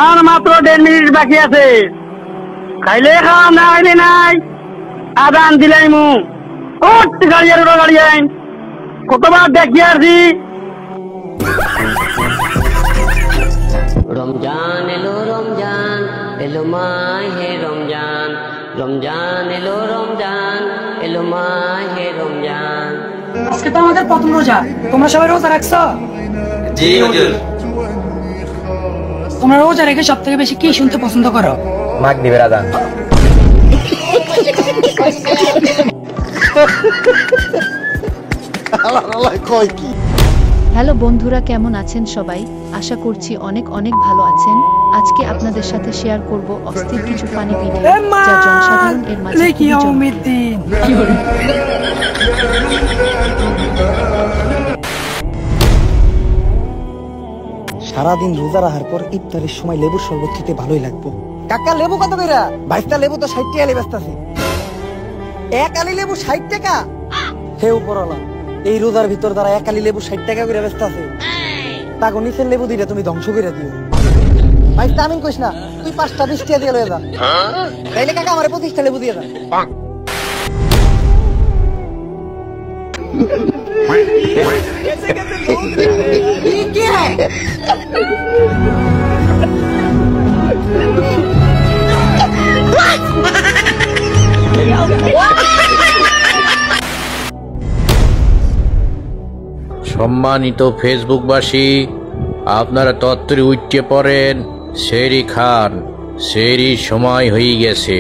আর মাত্র 1.5 মিনিট বাকি আছে। খাইলে খাওয়া, না খাইলে নাই। আদান দিলাই মু গাড়ি আর গাড়ি আইন কতবার দেখি আসি। রমজান এলো রমজান এলো মাহে রমজান, রমজান এলো রমজান এলো মাহে রমজান। আজকে তো আমাদের প্রথম রোজা, তোমরা সবাই রোজা রাখছো? জি হুজুর। তোমরা রোজা রেখে সব থেকে বেশি কি শুনতে পছন্দ করো? মাগরিবের আযান। হ্যালো বন্ধুরা, কেমন আছেন সবাই? আশা করছি অনেক অনেক ভালো আছেন। আজকে আপনাদের সাথে শেয়ার করব অস্থির কিছু ফানি ভিডিও যা জনসাধারণের মাঝে খুবই জনপ্রিয়। সারাদিন রোজা রাখার পর ইফতারের সময় লেবুর শরবত খেতে ভালোই লাগবে। কাকা লেবু কত কইরা? 22টা লেবু তো 60 টাকা বেচতাছে। এক আলি লেবু 60 টাকা? হে উপরওয়ালা, এই রোজার ভিতর দ্বারা এক আলি লেবু 60 টাকা করে বেচতাছে। তাকো নিচের লেবু দিলে তুমি ধ্বংস করে দিও। ভাই তামিন কইস না, তুই 5টা 20 টাকা দিয়ে লয়ে যা। তাইলে কাকা আমারে 25টা লেবু দিয়ে যা। কি হ্যায়? সম্মানিত ফেসবুকবাসী, আপনারা তত্ত্বরে উঠতে পড়েন, সেরি খান, সেরির সময় হয়ে গেছে।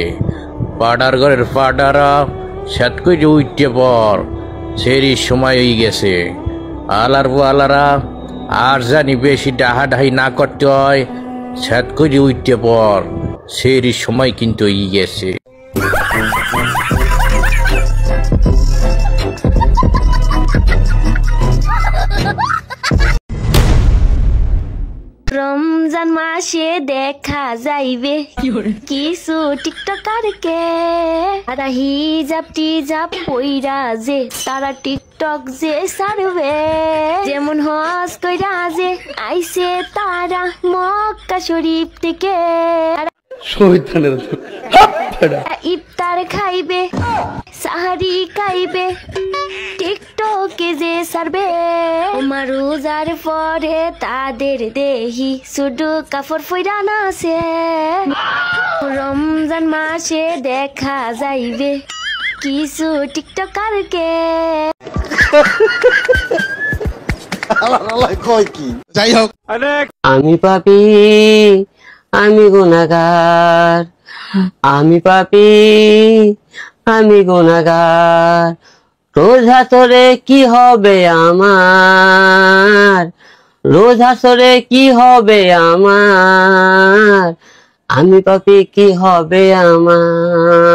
পাড়ার ঘরের পাড়ারা সাত করে উঠতে পর, সেরির সময় হয়ে গেছে। আলার আলারা আর জানি বেশি ডাহাডাহি না করতে হয়, সাত করে উঠতে পর, সেরির সময় কিন্তু হয়ে গেছে। রমজান মাসে দেখা যাইবে কিছু টিকটকারকে, তারা হিজাব টিজাব পইরা যে তারা টিকটক যে ছাড়বে। যেমন হজ কইরা যে আইছে তারা মক্কা শরীফ থেকে, ইফতার খাইবে সাহারি খাইবে টিকটকে যে ছাড়বে। আমার রোজার পরে তাদের দেহি শুধু কাপড় ফইরানা আছে। রমজান মাসে দেখা যাইবে কিছু টিকটকারকে। যাই হোক, আমি পাপী, আমি গুনাহগার, আমি পাপী, আমি গুনাহগার। রোজা তোরে কি হবে আমার, রোজা তোরে কি হবে আমার, আমি পাপী কি হবে আমার।